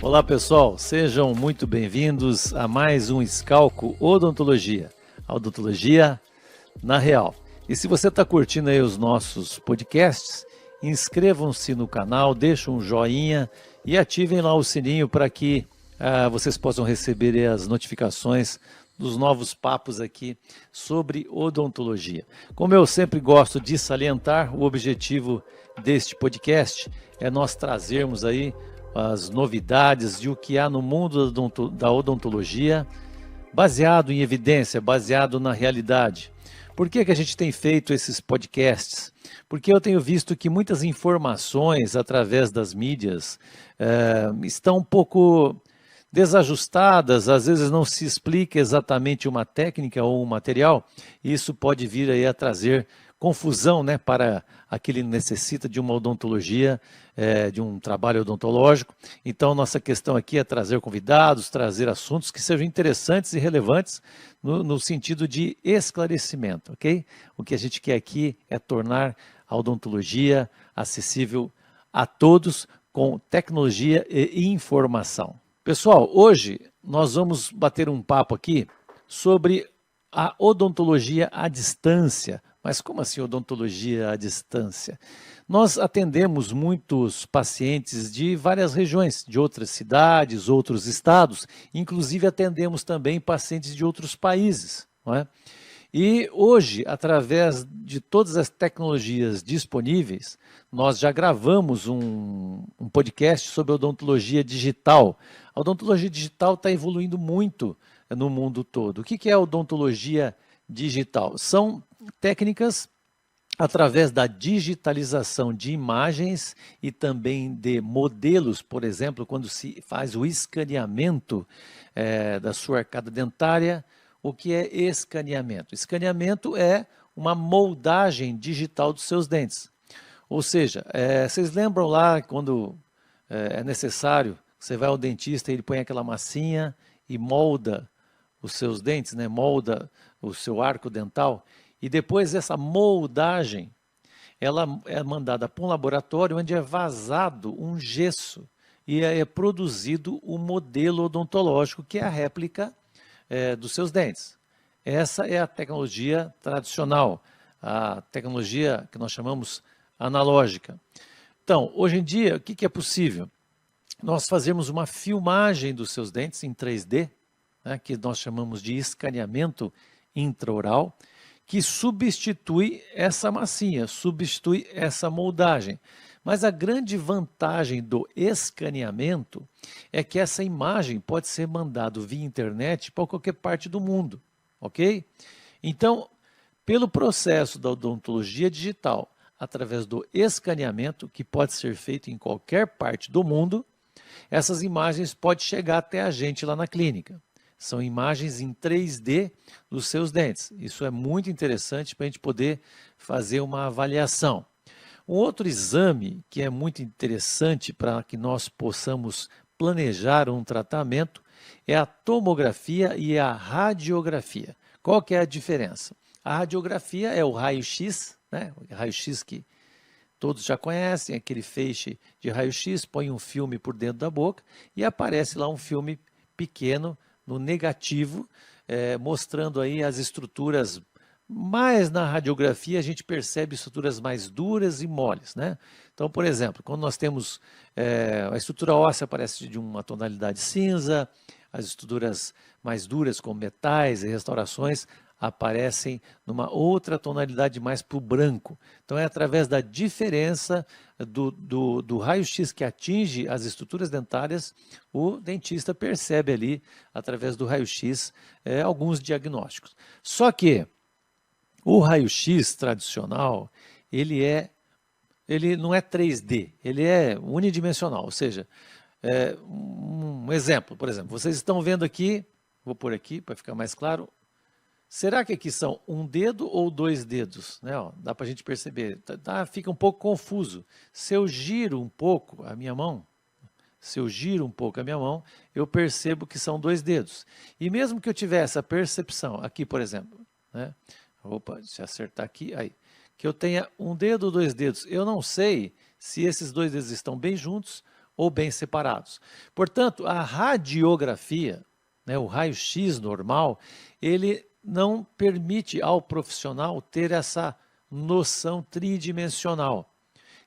Olá pessoal, sejam muito bem-vindos a mais um Scalco Odontologia, a odontologia na real. E se você está curtindo aí os nossos podcasts, inscrevam-se no canal, deixem um joinha e ativem lá o sininho para que vocês possam receber as notificações dos novos papos aqui sobre odontologia. Como eu sempre gosto de salientar, o objetivo deste podcast é nós trazermos aí as novidades de o que há no mundo da odontologia, baseado em evidência, baseado na realidade. Por que a gente tem feito esses podcasts? Porque eu tenho visto que muitas informações através das mídias estão um pouco desajustadas, às vezes não se explica exatamente uma técnica ou um material, e isso pode vir aí a trazer confusão, né, para aquele que necessita de uma odontologia, de um trabalho odontológico. Então, nossa questão aqui é trazer convidados, trazer assuntos que sejam interessantes e relevantes no sentido de esclarecimento, ok? O que a gente quer aqui é tornar a odontologia acessível a todos com tecnologia e informação. Pessoal, hoje nós vamos bater um papo aqui sobre a odontologia à distância. Mas como assim odontologia à distância? Nós atendemos muitos pacientes de várias regiões, de outras cidades, outros estados, inclusive atendemos também pacientes de outros países, não é? E hoje, através de todas as tecnologias disponíveis, nós já gravamos um podcast sobre odontologia digital. A odontologia digital está evoluindo muito no mundo todo. O que é odontologia digital? São técnicas através da digitalização de imagens e também de modelos, por exemplo, quando se faz o escaneamento da sua arcada dentária. O que é escaneamento? Escaneamento é uma moldagem digital dos seus dentes. Ou seja, vocês lembram lá quando é necessário, você vai ao dentista e ele põe aquela massinha e molda os seus dentes, né? Molda o seu arco dental, e depois essa moldagem, ela é mandada para um laboratório onde é vazado um gesso e é produzido o modelo odontológico, que é a réplica dos seus dentes. Essa é a tecnologia tradicional, a tecnologia que nós chamamos analógica. Então, hoje em dia, o que é possível? Nós fazemos uma filmagem dos seus dentes em 3D, né, que nós chamamos de escaneamento intraoral, que substitui essa massinha, substitui essa moldagem. Mas a grande vantagem do escaneamento é que essa imagem pode ser mandada via internet para qualquer parte do mundo, ok? Então, pelo processo da odontologia digital, através do escaneamento, que pode ser feito em qualquer parte do mundo, essas imagens podem chegar até a gente lá na clínica. São imagens em 3D dos seus dentes. Isso é muito interessante para a gente poder fazer uma avaliação. Um outro exame que é muito interessante para que nós possamos planejar um tratamento é a tomografia e a radiografia. Qual que é a diferença? A radiografia é o raio-x, né? O raio-x que todos já conhecem, aquele feixe de raio-x, põe um filme por dentro da boca e aparece lá um filme pequeno no negativo, mostrando aí as estruturas. Mas na radiografia a gente percebe estruturas mais duras e moles, né? Então, por exemplo, quando nós temos a estrutura óssea aparece de uma tonalidade cinza, as estruturas mais duras como metais e restaurações aparecem numa outra tonalidade mais para o branco. Então é através da diferença do raio-x que atinge as estruturas dentárias, o dentista percebe ali, através do raio-x, alguns diagnósticos. Só que o raio-x tradicional, ele não é 3D, ele é unidimensional, ou seja, um exemplo, por exemplo, vocês estão vendo aqui, vou pôr aqui para ficar mais claro, será que aqui são um dedo ou dois dedos? Né? Ó, dá para a gente perceber, fica um pouco confuso. Se eu giro um pouco a minha mão, eu percebo que são dois dedos. E mesmo que eu tivesse a percepção, aqui por exemplo, né? Opa, deixa eu acertar aqui, aí, que eu tenha um dedo ou dois dedos, eu não sei se esses dois dedos estão bem juntos ou bem separados. Portanto, a radiografia, né, o raio-x normal, ele não permite ao profissional ter essa noção tridimensional.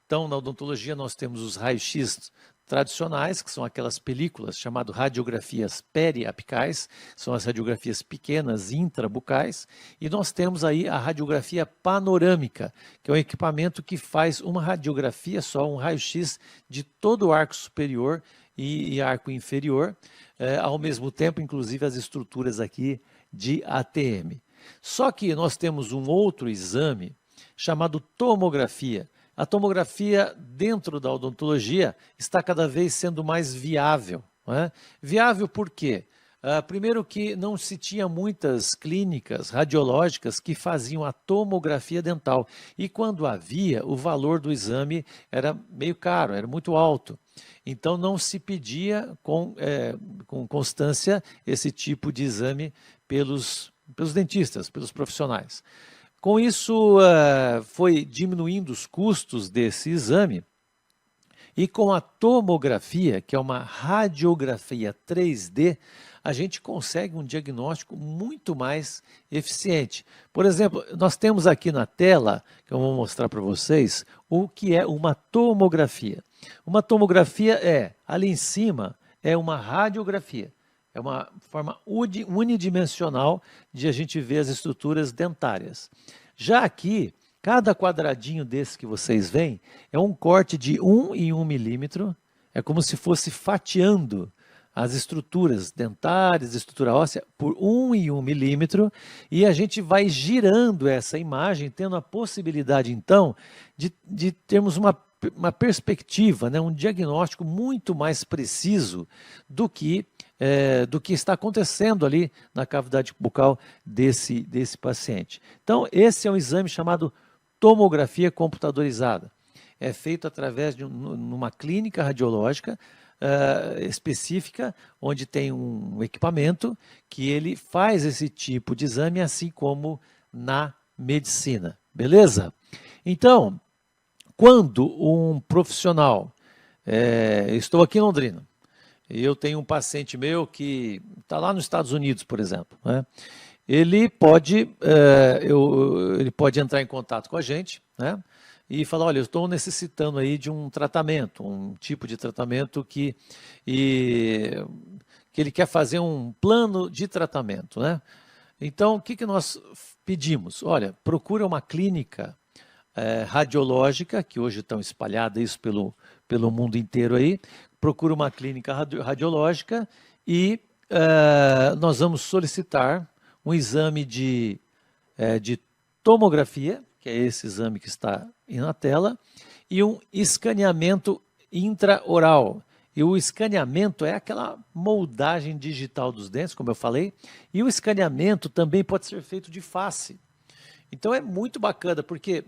Então, na odontologia, nós temos os raios-x tradicionais, que são aquelas películas chamadas radiografias periapicais, são as radiografias pequenas intrabucais, e nós temos aí a radiografia panorâmica, que é um equipamento que faz uma radiografia só, um raio-x de todo o arco superior e arco inferior, ao mesmo tempo, inclusive, as estruturas aqui de ATM. Só que nós temos um outro exame chamado tomografia. A tomografia dentro da odontologia está cada vez sendo mais viável. Não é? Viável por quê? Primeiro que não se tinha muitas clínicas radiológicas que faziam a tomografia dental. E quando havia, o valor do exame era meio caro, era muito alto. Então não se pedia com constância esse tipo de exame pelos dentistas, pelos profissionais. Com isso, foi diminuindo os custos desse exame e com a tomografia, que é uma radiografia 3D, a gente consegue um diagnóstico muito mais eficiente. Por exemplo, nós temos aqui na tela, que eu vou mostrar para vocês, o que é uma tomografia. Uma tomografia ali em cima, é uma radiografia. É uma forma unidimensional de a gente ver as estruturas dentárias. Já aqui, cada quadradinho desse que vocês veem é um corte de 1 em 1 milímetro. É como se fosse fatiando as estruturas dentárias, estrutura óssea, por 1 em 1 milímetro. E a gente vai girando essa imagem, tendo a possibilidade, então, de termos uma perspectiva, né, um diagnóstico muito mais preciso do que está acontecendo ali na cavidade bucal desse paciente. Então, esse é um exame chamado tomografia computadorizada. É feito através de uma clínica radiológica específica, onde tem um equipamento que ele faz esse tipo de exame, assim como na medicina. Beleza? Então, quando um profissional, estou aqui em Londrina, eu tenho um paciente meu que está lá nos Estados Unidos, por exemplo, né? Ele pode entrar em contato com a gente, né? E falar, olha, eu estou necessitando aí de um tratamento, um tipo de tratamento que ele quer fazer um plano de tratamento, né? Então, o que nós pedimos? Olha, procura uma clínica radiológica, que hoje estão espalhadas isso pelo mundo inteiro aí, procura uma clínica radiológica e nós vamos solicitar um exame de tomografia, que é esse exame que está aí na tela, e um escaneamento intraoral. E o escaneamento é aquela moldagem digital dos dentes, como eu falei, e o escaneamento também pode ser feito de face. Então é muito bacana, porque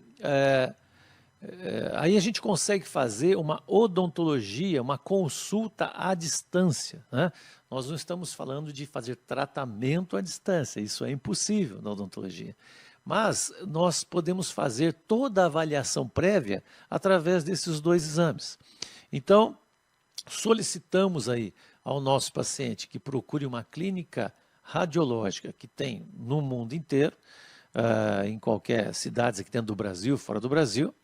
aí a gente consegue fazer uma odontologia, uma consulta à distância, né? Nós não estamos falando de fazer tratamento à distância, isso é impossível na odontologia. Mas nós podemos fazer toda a avaliação prévia através desses dois exames. Então, solicitamos aí ao nosso paciente que procure uma clínica radiológica que tem no mundo inteiro, em qualquer cidade aqui dentro do Brasil, fora do Brasil,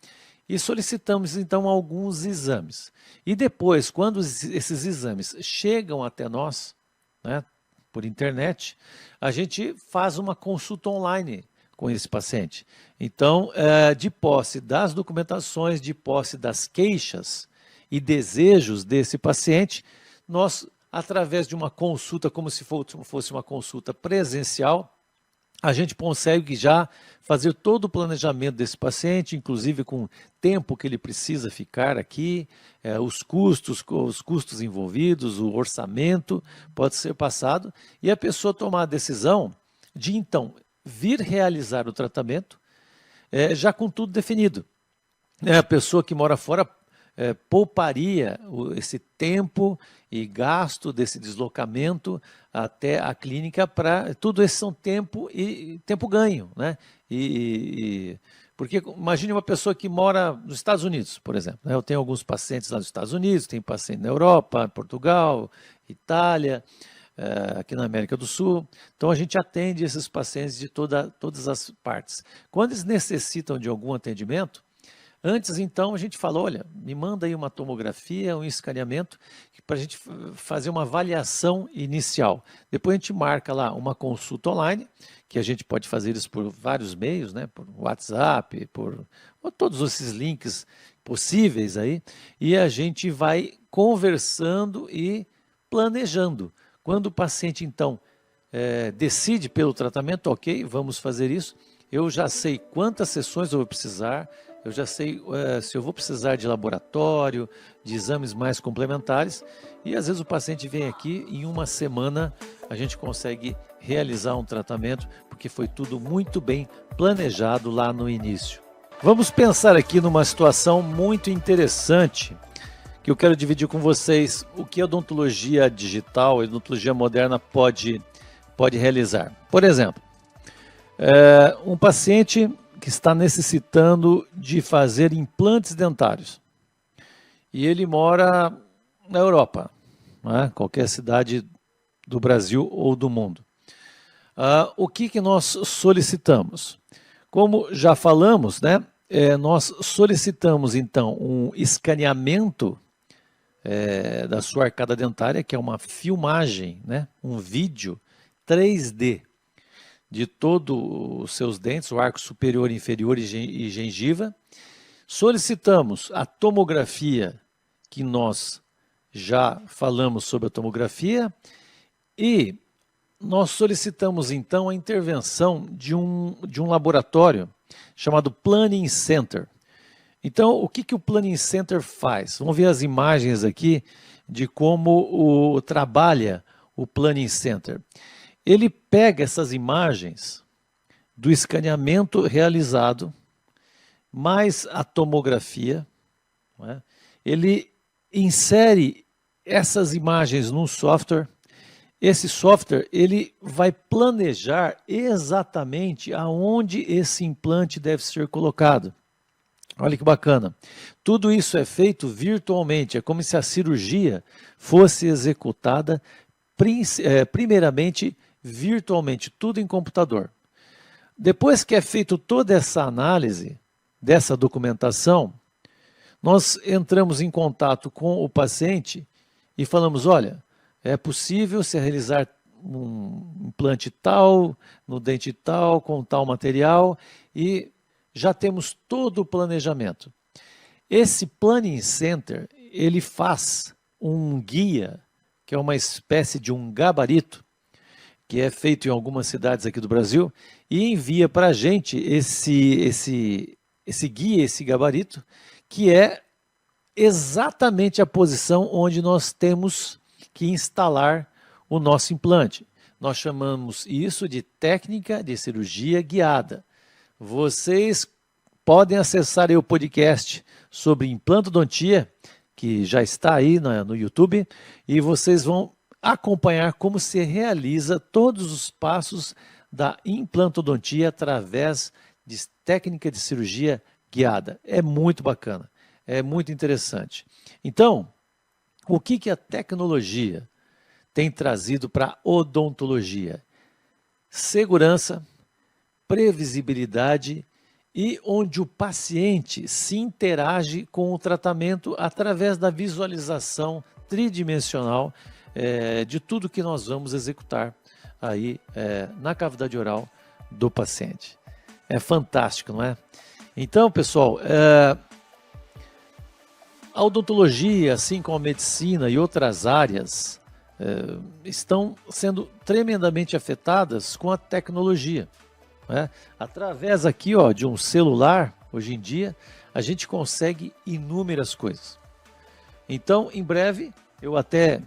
e solicitamos então alguns exames. E depois, quando esses exames chegam até nós, né, por internet, a gente faz uma consulta online com esse paciente. Então, de posse das documentações, de posse das queixas e desejos desse paciente, nós, através de uma consulta, como se fosse uma consulta presencial, a gente consegue já fazer todo o planejamento desse paciente, inclusive com o tempo que ele precisa ficar aqui, os custos envolvidos, o orçamento pode ser passado, e a pessoa tomar a decisão de, então, vir realizar o tratamento já com tudo definido. A pessoa que mora fora pouparia esse tempo e gasto desse deslocamento até a clínica, para tudo isso são tempo e tempo ganho, né? Porque imagine uma pessoa que mora nos Estados Unidos, por exemplo. Eu tenho alguns pacientes lá nos Estados Unidos, tenho paciente na Europa, Portugal, Itália, aqui na América do Sul. Então a gente atende esses pacientes de todas as partes. Quando eles necessitam de algum atendimento, antes, então, a gente falou, olha, me manda aí uma tomografia, um escaneamento, para a gente fazer uma avaliação inicial. Depois a gente marca lá uma consulta online, que a gente pode fazer isso por vários meios, né? Por WhatsApp, por todos esses links possíveis aí, e a gente vai conversando e planejando. Quando o paciente, então, decide pelo tratamento, ok, vamos fazer isso, eu já sei quantas sessões eu vou precisar, eu já sei se eu vou precisar de laboratório, de exames mais complementares, e às vezes o paciente vem aqui e em uma semana a gente consegue realizar um tratamento, porque foi tudo muito bem planejado lá no início. Vamos pensar aqui numa situação muito interessante, que eu quero dividir com vocês o que a odontologia digital, a odontologia moderna pode realizar. Por exemplo, um paciente que está necessitando de fazer implantes dentários. E ele mora na Europa, né? Qualquer cidade do Brasil ou do mundo. O que nós solicitamos? Como já falamos, né? Nós solicitamos então um escaneamento da sua arcada dentária, que é uma filmagem, né? Um vídeo 3D de todos os seus dentes, o arco superior, inferior e gengiva. Solicitamos a tomografia, que nós já falamos sobre a tomografia, e nós solicitamos então a intervenção de um laboratório chamado Planning Center. Então, o que o Planning Center faz? Vamos ver as imagens aqui de como trabalha o Planning Center. Ele pega essas imagens do escaneamento realizado, mais a tomografia, né? Ele insere essas imagens num software. Esse software ele vai planejar exatamente aonde esse implante deve ser colocado. Olha que bacana. Tudo isso é feito virtualmente, é como se a cirurgia fosse executada primeiramente virtualmente, tudo em computador. Depois que é feito toda essa análise dessa documentação, nós entramos em contato com o paciente e falamos, olha, é possível se realizar um implante tal, no dente tal, com tal material, e já temos todo o planejamento. Esse Planning Center, ele faz um guia, que é uma espécie de um gabarito, que é feito em algumas cidades aqui do Brasil, e envia para a gente esse guia, esse gabarito, que é exatamente a posição onde nós temos que instalar o nosso implante. Nós chamamos isso de técnica de cirurgia guiada. Vocês podem acessar aí o podcast sobre implantodontia, que já está aí no YouTube, e vocês vão acompanhar como se realiza todos os passos da implantodontia através de técnica de cirurgia guiada. É muito bacana, é muito interessante. Então, o que a tecnologia tem trazido para a odontologia? Segurança, previsibilidade e onde o paciente se interage com o tratamento através da visualização tridimensional de tudo que nós vamos executar aí na cavidade oral do paciente. É fantástico, não é? Então, pessoal, a odontologia, assim como a medicina e outras áreas, estão sendo tremendamente afetadas com a tecnologia, né? Através aqui, ó, de um celular, hoje em dia, a gente consegue inúmeras coisas. Então, em breve, eu até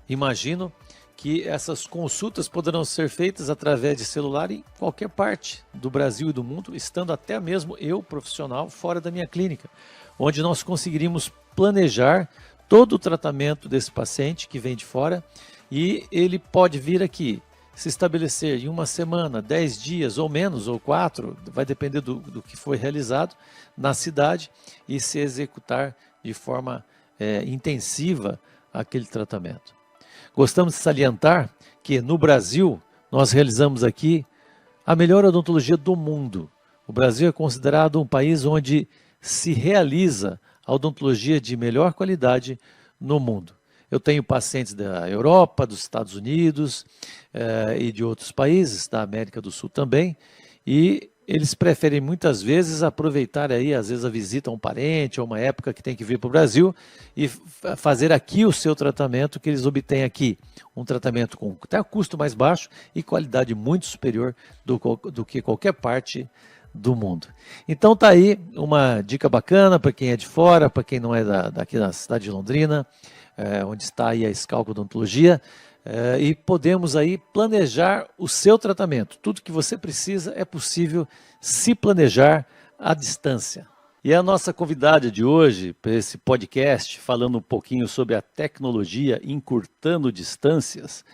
imagino que essas consultas poderão ser feitas através de celular em qualquer parte do Brasil e do mundo, estando até mesmo eu, profissional, fora da minha clínica, onde nós conseguiríamos planejar todo o tratamento desse paciente que vem de fora, e ele pode vir aqui, se estabelecer em uma semana, 10 dias ou menos, ou 4, vai depender do que foi realizado na cidade, e se executar de forma intensiva aquele tratamento. Gostamos de salientar que no Brasil nós realizamos aqui a melhor odontologia do mundo. O Brasil é considerado um país onde se realiza a odontologia de melhor qualidade no mundo. Eu tenho pacientes da Europa, dos Estados Unidos e de outros países, da América do Sul também, e eles preferem muitas vezes aproveitar aí, às vezes, a visita a um parente, ou uma época que tem que vir para o Brasil, e fazer aqui o seu tratamento que eles obtêm aqui. Um tratamento com até custo mais baixo e qualidade muito superior do que qualquer parte do mundo. Então tá aí uma dica bacana para quem é de fora, para quem não é daqui da cidade de Londrina, onde está aí a Scalco Odontologia, e podemos aí planejar o seu tratamento. Tudo que você precisa é possível se planejar à distância. E a nossa convidada de hoje, para esse podcast, falando um pouquinho sobre a tecnologia encurtando distâncias,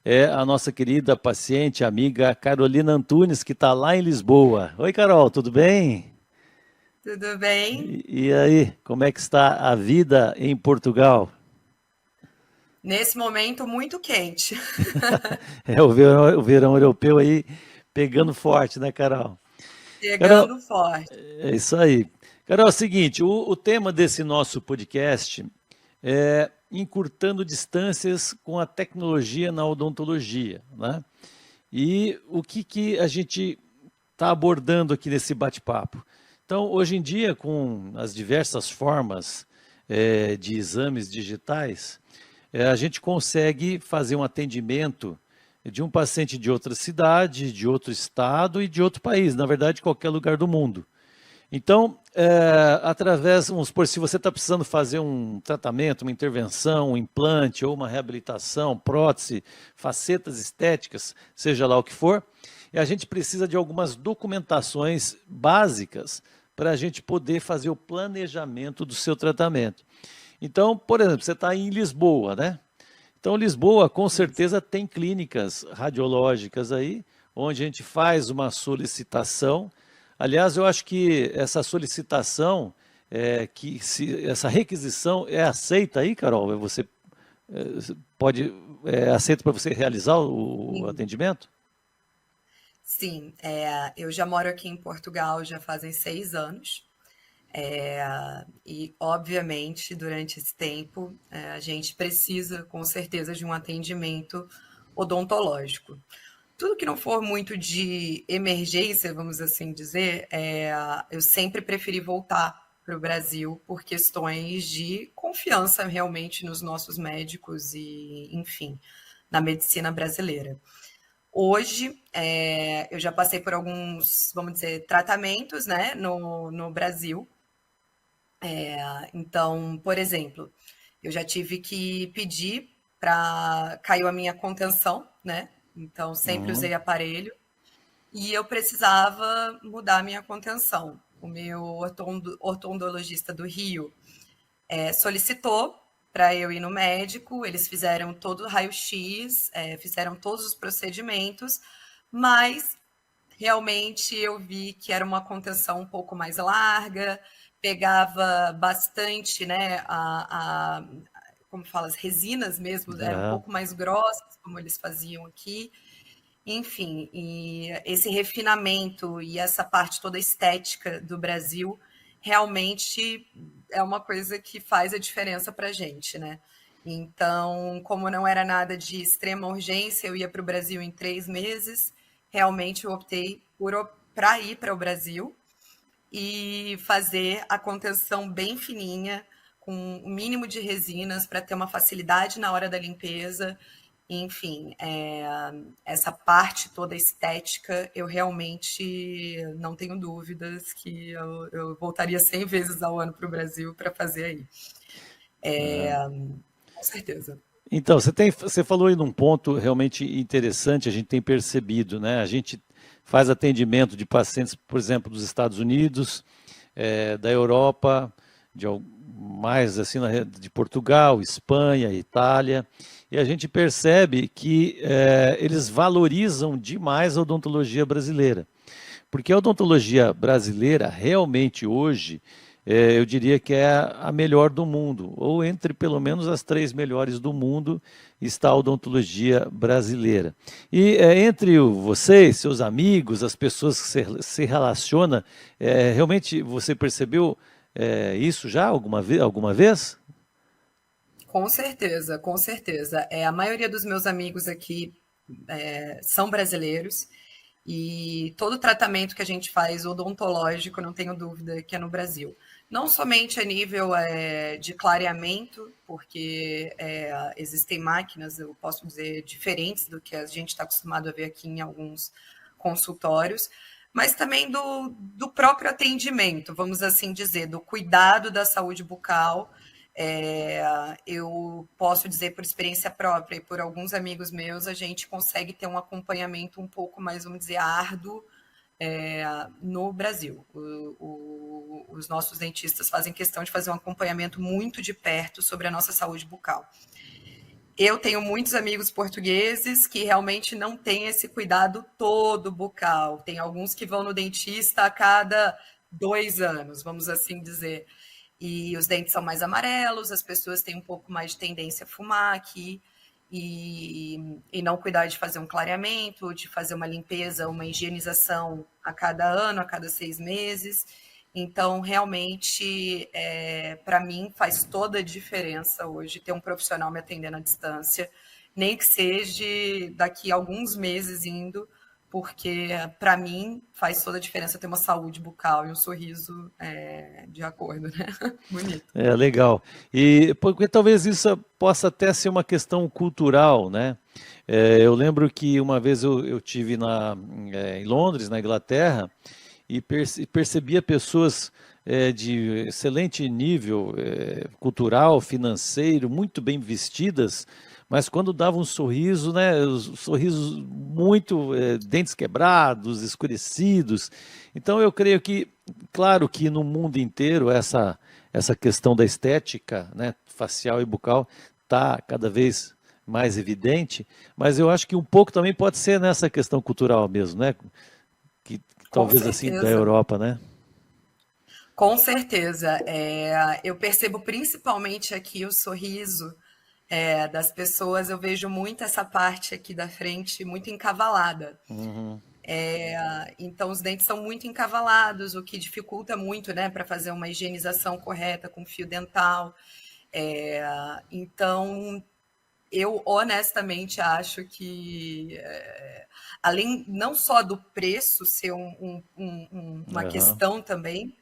é a nossa querida paciente, amiga Carolina Antunes, que está lá em Lisboa. Oi, Carol, tudo bem? Tudo bem? E aí, como é que está a vida em Portugal? Nesse momento, muito quente. O verão europeu aí pegando forte, né, Carol? Carol, Pegando forte. é isso aí. Carol, é o seguinte, o tema desse nosso podcast é encurtando distâncias com a tecnologia na odontologia, né? E o que a gente está abordando aqui nesse bate-papo? Então, hoje em dia, com as diversas formas de exames digitais, a gente consegue fazer um atendimento de um paciente de outra cidade, de outro estado e de outro país, na verdade, qualquer lugar do mundo. Então, através, vamos supor, se você está precisando fazer um tratamento, uma intervenção, um implante ou uma reabilitação, prótese, facetas estéticas, seja lá o que for, e a gente precisa de algumas documentações básicas para a gente poder fazer o planejamento do seu tratamento. Então, por exemplo, você está em Lisboa, né? Então, Lisboa, com certeza, tem clínicas radiológicas aí, onde a gente faz uma solicitação. Aliás, eu acho que essa solicitação, essa requisição é aceita aí, Carol? Você aceita para você realizar o atendimento? Sim, eu já moro aqui em Portugal já fazem 6 anos. E, obviamente, durante esse tempo, a gente precisa, com certeza, de um atendimento odontológico. Tudo que não for muito de emergência, vamos assim dizer, eu sempre preferi voltar para o Brasil por questões de confiança realmente nos nossos médicos e, enfim, na medicina brasileira. Hoje, eu já passei por alguns, vamos dizer, tratamentos, né, no Brasil. Então, por exemplo, eu já tive que pedir para... Caiu a minha contenção, né? Então, sempre usei aparelho. E eu precisava mudar a minha contenção. O meu ortodologista do Rio solicitou para eu ir no médico, eles fizeram todo o raio-x, fizeram todos os procedimentos, mas realmente eu vi que era uma contenção um pouco mais larga, pegava bastante, né, como fala, as resinas mesmo, eram um pouco mais grossas, como eles faziam aqui. Enfim, e esse refinamento e essa parte toda estética do Brasil realmente é uma coisa que faz a diferença para a gente, né? Então, como não era nada de extrema urgência, eu ia para o Brasil em 3 meses, realmente eu optei para ir para o Brasil e fazer a contenção bem fininha, com o mínimo de resinas, para ter uma facilidade na hora da limpeza. Enfim, essa parte toda estética, eu realmente não tenho dúvidas que eu voltaria 100 vezes ao ano para o Brasil para fazer aí. Com certeza. Então, você falou aí num ponto realmente interessante, a gente tem percebido, né? A gente faz atendimento de pacientes, por exemplo, dos Estados Unidos, da Europa, mais assim de Portugal, Espanha, Itália, e a gente percebe que eles valorizam demais a odontologia brasileira. Porque a odontologia brasileira realmente hoje, eu diria que é a melhor do mundo, ou entre pelo menos as 3 melhores do mundo está a odontologia brasileira. E entre vocês, seus amigos, as pessoas que se relacionam, realmente você percebeu isso já alguma vez? Com certeza, com certeza. A maioria dos meus amigos aqui são brasileiros e todo tratamento que a gente faz odontológico, não tenho dúvida que é no Brasil. Não somente a nível de clareamento, porque existem máquinas, eu posso dizer, diferentes do que a gente está acostumado a ver aqui em alguns consultórios, mas também do próprio atendimento, vamos assim dizer, do cuidado da saúde bucal. Eu posso dizer por experiência própria e por alguns amigos meus, a gente consegue ter um acompanhamento um pouco mais, vamos dizer, árduo no Brasil. Os nossos dentistas fazem questão de fazer um acompanhamento muito de perto sobre a nossa saúde bucal. Eu tenho muitos amigos portugueses que realmente não têm esse cuidado todo bucal. Tem alguns que vão no dentista a cada 2 anos, vamos assim dizer. E os dentes são mais amarelos, as pessoas têm um pouco mais de tendência a fumar aqui e não cuidar de fazer um clareamento, de fazer uma limpeza, uma higienização a cada ano, a cada 6 meses. Então, realmente, para mim, faz toda a diferença hoje ter um profissional me atendendo à distância, nem que seja daqui a alguns meses indo, porque para mim faz toda a diferença ter uma saúde bucal e um sorriso de acordo, né? Bonito. Legal. E porque talvez isso possa até ser uma questão cultural, né? Eu lembro que uma vez eu tive em Londres, na Inglaterra, e percebia pessoas de excelente nível cultural, financeiro, muito bem vestidas, mas quando dava um sorriso, né, os sorrisos muito, dentes quebrados, escurecidos. Então eu creio que, claro que no mundo inteiro essa questão da estética, né, facial e bucal está cada vez mais evidente, mas eu acho que um pouco também pode ser nessa questão cultural mesmo, né? Que talvez assim da Europa, né? Com certeza. Eu percebo principalmente aqui o sorriso das pessoas, eu vejo muito essa parte aqui da frente muito encavalada. Uhum. Então, os dentes são muito encavalados, o que dificulta muito, né, para fazer uma higienização correta com fio dental. Então, eu honestamente acho que, além não só do preço ser uma questão também,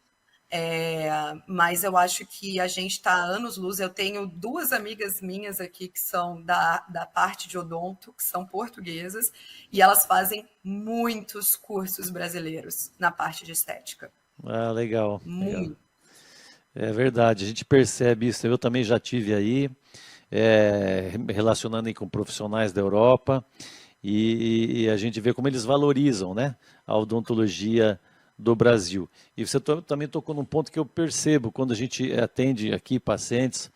mas eu acho que a gente está a anos-luz. Eu tenho 2 amigas minhas aqui que são da parte de odonto, que são portuguesas, e elas fazem muitos cursos brasileiros na parte de estética. Ah, legal. Muito. Legal. É verdade, a gente percebe isso. Eu também já tive aí, relacionando aí com profissionais da Europa, e a gente vê como eles valorizam, né, a odontologia do Brasil. E você também tocou num ponto que eu percebo quando a gente atende aqui pacientes.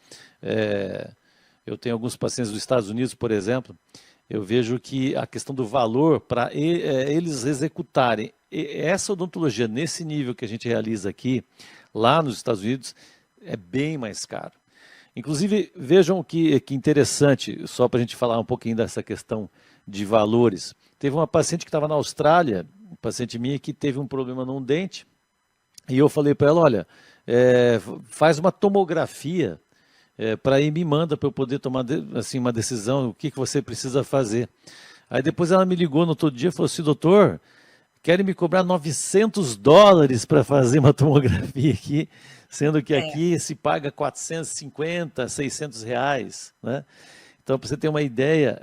Eu tenho alguns pacientes dos Estados Unidos, por exemplo, eu vejo que a questão do valor para eles executarem essa odontologia nesse nível que a gente realiza aqui, lá nos Estados Unidos, é bem mais caro. Inclusive, vejam que interessante, só para a gente falar um pouquinho dessa questão de valores. Teve uma paciente que estava na Austrália, paciente minha, que teve um problema num dente, e eu falei para ela, olha, faz uma tomografia para ir me manda para eu poder tomar assim, uma decisão, o que você precisa fazer. Aí depois ela me ligou no outro dia e falou assim, doutor, querem me cobrar $900 para fazer uma tomografia aqui, sendo que aqui se paga 450, 600 reais, né? Então, para você ter uma ideia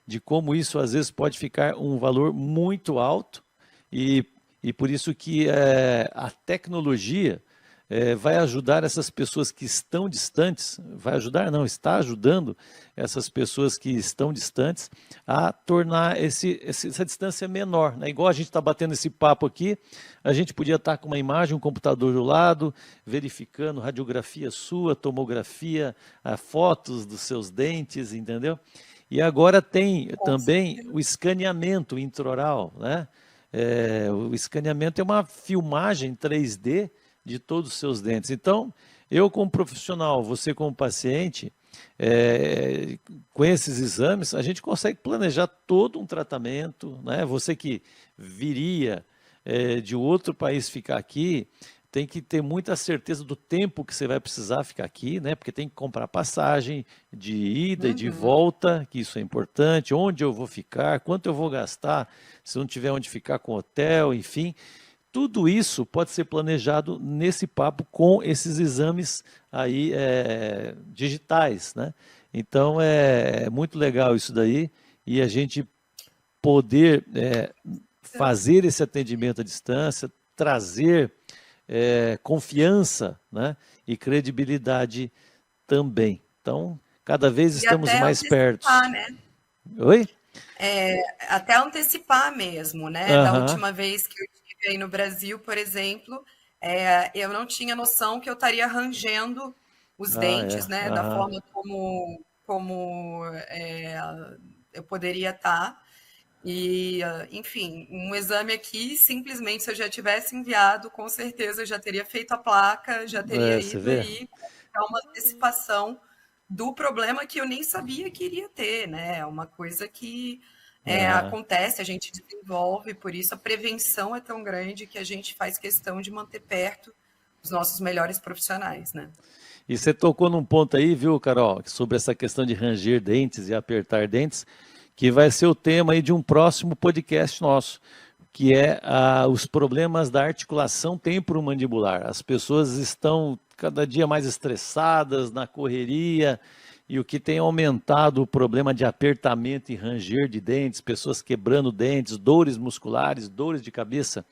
de como isso às vezes pode ficar um valor muito alto e por isso que a tecnologia vai ajudar essas pessoas que estão distantes, vai ajudar não, está ajudando essas pessoas que estão distantes a tornar essa distância menor, né? Igual a gente está batendo esse papo aqui, a gente podia estar com uma imagem, um computador do lado, verificando radiografia sua, tomografia, fotos dos seus dentes, entendeu? E agora tem também o escaneamento intraoral, né? O escaneamento é uma filmagem 3D de todos os seus dentes. Então, eu como profissional, você como paciente, com esses exames, a gente consegue planejar todo um tratamento, né? Você que viria de outro país ficar aqui, tem que ter muita certeza do tempo que você vai precisar ficar aqui, né? Porque tem que comprar passagem de ida e de volta, que isso é importante, onde eu vou ficar, quanto eu vou gastar, se não tiver onde ficar com hotel, enfim. Tudo isso pode ser planejado nesse papo com esses exames aí digitais, né? Então é muito legal isso daí e a gente poder fazer esse atendimento à distância, trazer confiança, né? E credibilidade também. Então, cada vez estamos mais perto. Né? Oi? Até antecipar mesmo, né? Da última vez que eu estive aí no Brasil, por exemplo, eu não tinha noção que eu estaria rangendo os dentes, né? Da forma como eu poderia estar. E, enfim, um exame aqui, simplesmente, se eu já tivesse enviado, com certeza eu já teria feito a placa, já teria ido aí para uma antecipação do problema que eu nem sabia que iria ter, né? É uma coisa que acontece, a gente desenvolve, por isso a prevenção é tão grande que a gente faz questão de manter perto os nossos melhores profissionais, né? E você tocou num ponto aí, viu, Carol, sobre essa questão de ranger dentes e apertar dentes, que vai ser o tema aí de um próximo podcast nosso, que é os problemas da articulação temporomandibular. As pessoas estão cada dia mais estressadas na correria, e o que tem aumentado o problema de apertamento e ranger de dentes, pessoas quebrando dentes, dores musculares, dores de cabeça.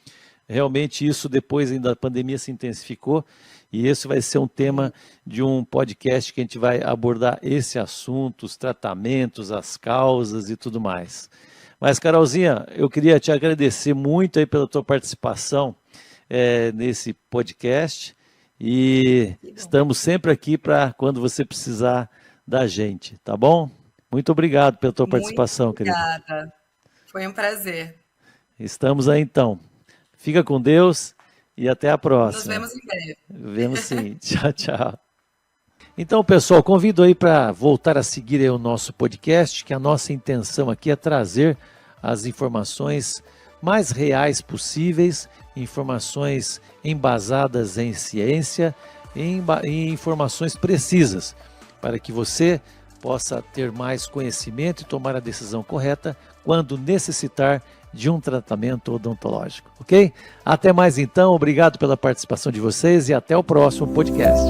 Realmente isso depois ainda da pandemia se intensificou e esse vai ser um tema de um podcast que a gente vai abordar esse assunto, os tratamentos, as causas e tudo mais. Mas, Carolzinha, eu queria te agradecer muito aí pela tua participação nesse podcast e estamos sempre aqui para quando você precisar da gente, tá bom? Muito obrigado pela tua participação, querida. Obrigada, foi um prazer. Estamos aí então. Fica com Deus e até a próxima. Nos vemos em breve. Vemos sim. Tchau, tchau. Então, pessoal, convido aí para voltar a seguir aí o nosso podcast, que a nossa intenção aqui é trazer as informações mais reais possíveis, informações embasadas em ciência e informações precisas, para que você possa ter mais conhecimento e tomar a decisão correta quando necessitar de um tratamento odontológico, ok? Até mais então, obrigado pela participação de vocês e até o próximo podcast.